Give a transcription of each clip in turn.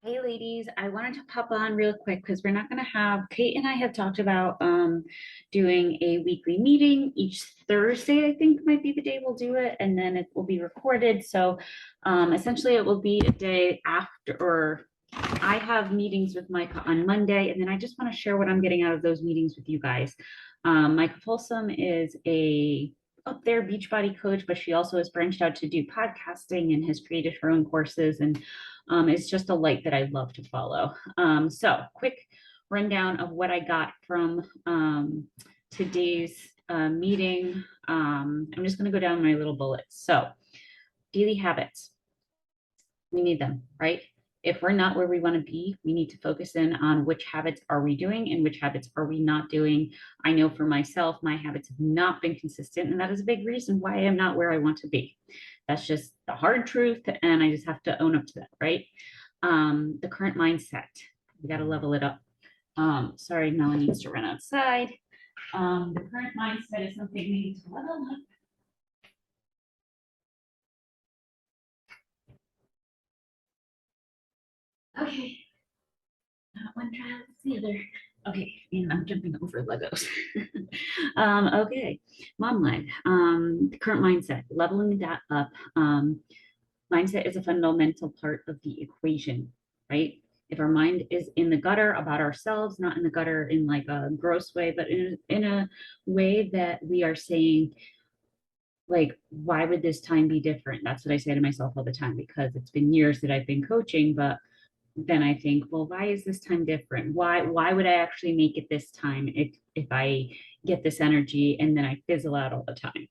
Hey ladies, I wanted to pop on real quick because we're not going to have Kate and I have talked about doing a weekly meeting each Thursday. I think might be the day we'll do it, and then it will be recorded. So essentially, it will be a day after, or I have meetings with Micah on Monday, and then I just want to share what I'm getting out of those meetings with you guys. Micah Folsom is a up there Beachbody coach, but she also has branched out to do podcasting and has created her own courses and it's just a light that I love to follow. So quick rundown of what I got from today's meeting. I'm just going to go down my little bullets. So daily habits, we need them, right? If we're not where we want to be, we need to focus in on which habits are we doing and which habits are we not doing. I know for myself, my habits have not been consistent, and that is a big reason why I am not where I want to be. That's just the hard truth, and I just have to own up to that, right? The current mindset, we got to level it up. Sorry, Melanie needs to run outside. The current mindset is something we need to level up. Okay, not one child, it's the other. Okay, and I'm jumping over Legos. Okay, mom life. The current mindset, leveling that up. Mindset is a fundamental part of the equation, right? If our mind is in the gutter about ourselves, not in the gutter in like a gross way, but in a way that we are saying, like, why would this time be different? That's what I say to myself all the time because it's been years that I've been coaching, but then I think, well, why is this time different? Why would I actually make it this time if I get this energy and then I fizzle out all the time?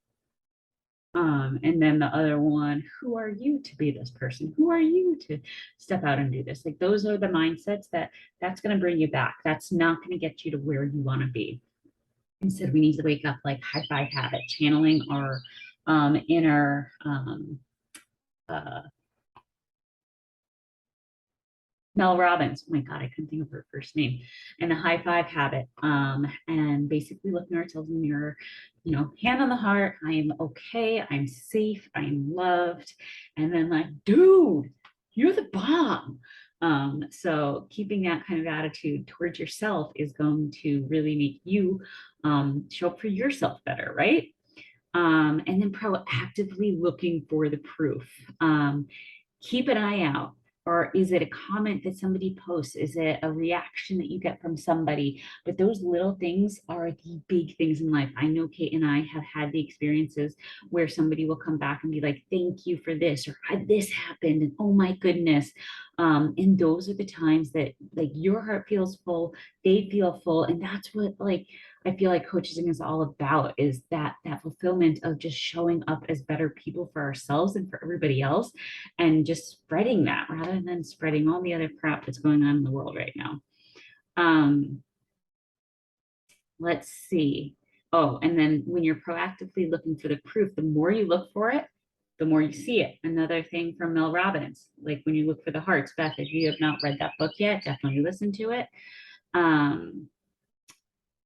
And then the other one, who are you to be this person? Who are you to step out and do this? Like those are the mindsets that's going to bring you back. That's not going to get you to where you want to be. Instead, we need to wake up like high five habit, channeling our inner uh, Mel Robbins. Oh my God, I couldn't think of her first name. And the high five habit. And basically looking ourselves in the mirror, hand on the heart, I am okay, I'm safe, I'm loved. And then like, dude, you're the bomb. So keeping that kind of attitude towards yourself is going to really make you show up for yourself better, right? And then proactively looking for the proof. Keep an eye out. Or is it a comment that somebody posts? Is it a reaction that you get from somebody? But those little things are the big things in life. I know Kate and I have had the experiences where somebody will come back and be like, thank you for this, or this happened, and oh my goodness. And those are the times that like your heart feels full, they feel full. And that's what like I feel like coaching is all about is that fulfillment of just showing up as better people for ourselves and for everybody else and just spreading that rather than spreading all the other crap that's going on in the world right now. Um, let's see. Oh, and then when you're proactively looking for the proof, the more you look for it, the more you see it. Another thing from Mel Robbins, like when you look for the hearts, Beth, if you have not read that book yet, definitely listen to it. Um,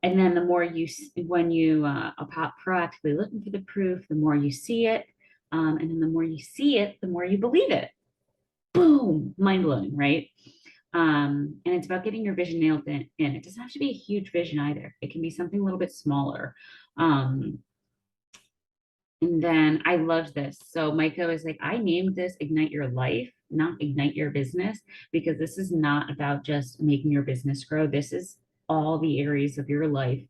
and then the more you, when you are proactively looking for the proof, the more you see it. And then the more you see it, the more you believe it. Boom, mind blowing, right? And it's about getting your vision nailed in. It doesn't have to be a huge vision either. It can be something a little bit smaller. And then I loved this. So Micah was like, I named this Ignite Your Life, not Ignite Your Business, because this is not about just making your business grow. This is all the areas of your life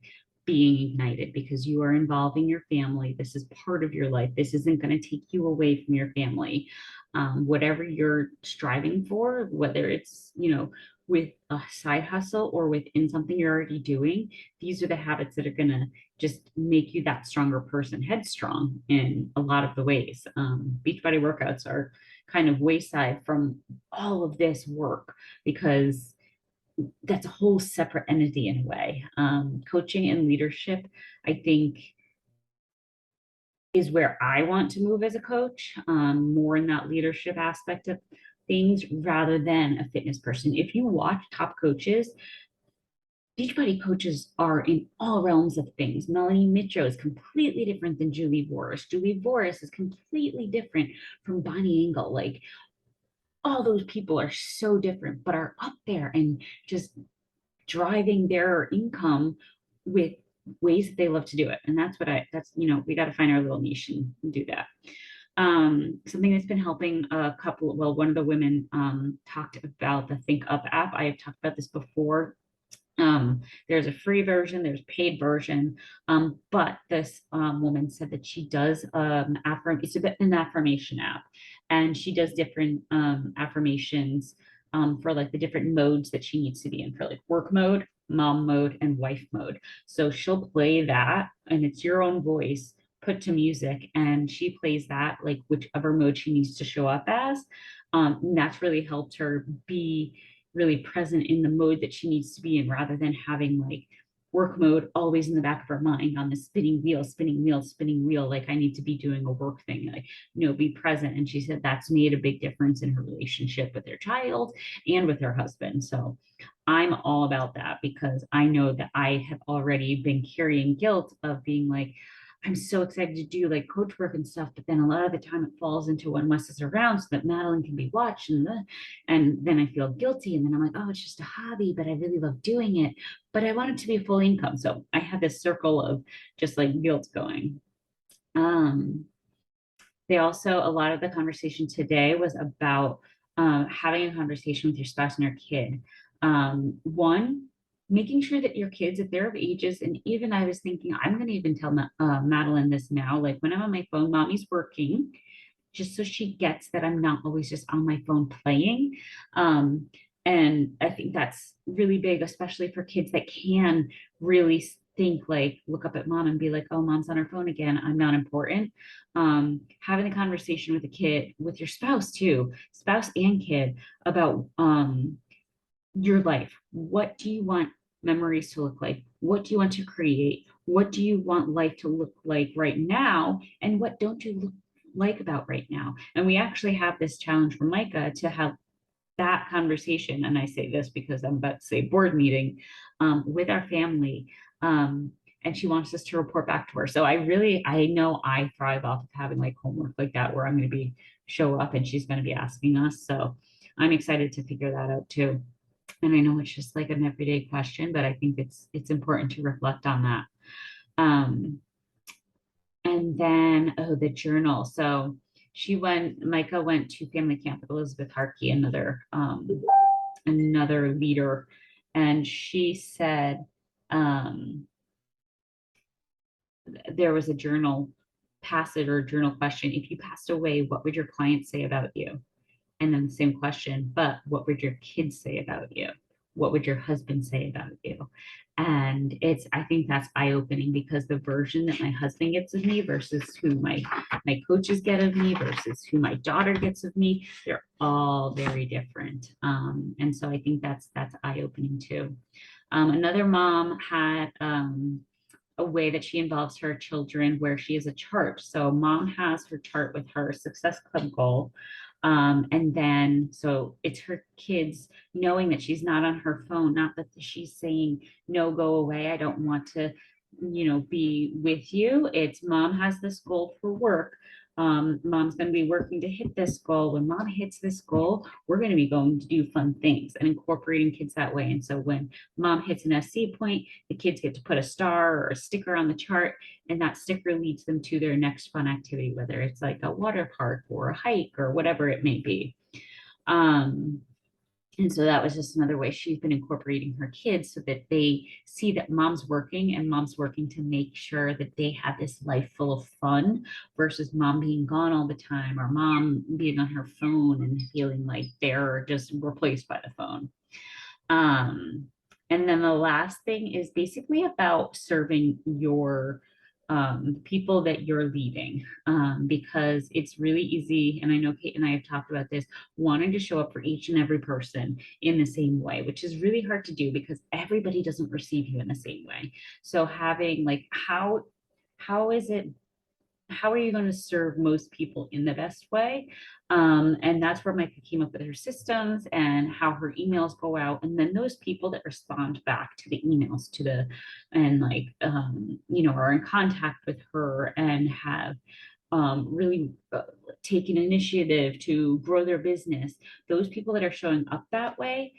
being ignited because you are involving your family. This is part of your life. This isn't going to take you away from your family. Whatever you're striving for, whether it's, with a side hustle or within something you're already doing, these are the habits that are going to just make you that stronger person, headstrong in a lot of the ways. Beachbody workouts are kind of wayside from all of this work because that's a whole separate entity in a way. Coaching and leadership, I think, is where I want to move as a coach, more in that leadership aspect of things rather than a fitness person. If you watch top coaches, Beachbody coaches are in all realms of things. Melanie Mitchell is completely different than Julie Voris. Julie Voris is completely different from Bonnie Engel. Like all those people are so different, but are up there and just driving their income with ways that they love to do it. And that's, we got to find our little niche and do that. Something that's been helping a couple, well, one of the women talked about the Think Up app. I have talked about this before. There's a free version, there's a paid version, but this woman said that she does it's a bit an affirmation app, and she does different affirmations for like the different modes that she needs to be in, for like work mode, mom mode, and wife mode. So she'll play that, and it's your own voice put to music, and she plays that like whichever mode she needs to show up as. And that's really helped her be really present in the mode that she needs to be in, rather than having like work mode always in the back of her mind on the spinning wheel, spinning wheel, spinning wheel. Like I need to be doing a work thing, like, be present. And she said that's made a big difference in her relationship with their child and with her husband. So I'm all about that, because I know that I have already been carrying guilt of being like, I'm so excited to do like coach work and stuff, but then a lot of the time it falls into when Wes is around so that Madeline can be watched, and then I feel guilty, and then I'm like, oh, it's just a hobby, but I really love doing it, but I want it to be a full income. So I had this circle of just like guilt going. They also, a lot of the conversation today was about having a conversation with your spouse and your kid. One, making sure that your kids, if they're of ages, and even I was thinking, I'm going to even tell Madeline this now, like when I'm on my phone, mommy's working, just so she gets that I'm not always just on my phone playing. And I think that's really big, especially for kids that can really think, like look up at mom and be like, oh, mom's on her phone again, I'm not important. Having a conversation with a kid, with your spouse too, spouse and kid, about your life. What do you want memories to look like? What do you want to create? What do you want life to look like right now? And what don't you look like about right now? And we actually have this challenge for Micah to have that conversation. And I say this because I'm about to say board meeting with our family. And she wants us to report back to her. So I know I thrive off of having like homework like that, where I'm going to be show up and she's going to be asking us. So I'm excited to figure that out too. And I know it's just like an everyday question, but I think it's important to reflect on that. And then, oh, the journal. So Micah went to family camp with Elizabeth Harkey, another leader. And she said, there was a journal passage or journal question. If you passed away, what would your clients say about you? And then the same question, but what would your kids say about you? What would your husband say about you? And I think that's eye-opening, because the version that my husband gets of me versus who my coaches get of me versus who my daughter gets of me, they're all very different. And so I think that's eye-opening too. Another mom had a way that she involves her children where she has a chart. So mom has her chart with her Success Club goal. And then, so it's her kids knowing that she's not on her phone, not that she's saying, no, go away, I don't want to, be with you. It's mom has this goal for work. Mom's going to be working to hit this goal. When mom hits this goal, we're going to be going to do fun things, and incorporating kids that way. And so when mom hits an SC point, the kids get to put a star or a sticker on the chart, and that sticker leads them to their next fun activity, whether it's like a water park or a hike or whatever it may be. And so that was just another way she's been incorporating her kids, so that they see that mom's working, and mom's working to make sure that they have this life full of fun, versus mom being gone all the time, or mom being on her phone and feeling like they're just replaced by the phone. And then the last thing is basically about serving your people that you're leading, because it's really easy. And I know Kate and I have talked about this, wanting to show up for each and every person in the same way, which is really hard to do because everybody doesn't receive you in the same way. So having like, how is it, how are you going to serve most people in the best way? And that's where Micah came up with her systems and how her emails go out. And then those people that respond back to the emails and like, are in contact with her and have really take an initiative to grow their business, those people that are showing up that way,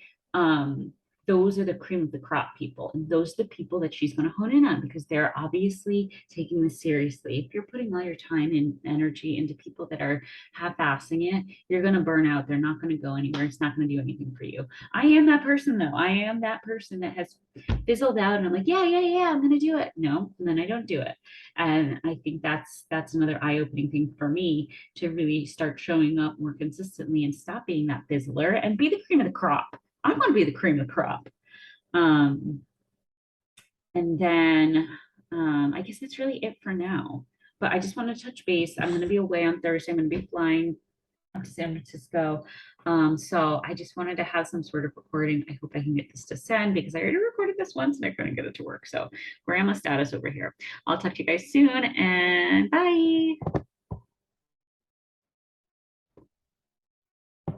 those are the cream of the crop people. And those are the people that she's going to hone in on because they're obviously taking this seriously. If you're putting all your time and energy into people that are half-assing it, you're going to burn out. They're not going to go anywhere. It's not going to do anything for you. I am that person though. I am that person that has fizzled out and I'm like, yeah, I'm going to do it. No, and then I don't do it. And I think that's another eye-opening thing for me to really start showing up more consistently and stop being that fizzler and be the cream of the crop. I want to be the cream of the crop. Um, and then I guess that's really it for now. But I just want to touch base. I'm going to be away on Thursday. I'm going to be flying up to San Francisco. So I just wanted to have some sort of recording. I hope I can get this to send because I already recorded this once and I couldn't get it to work. So grandma status over here. I'll talk to you guys soon and bye.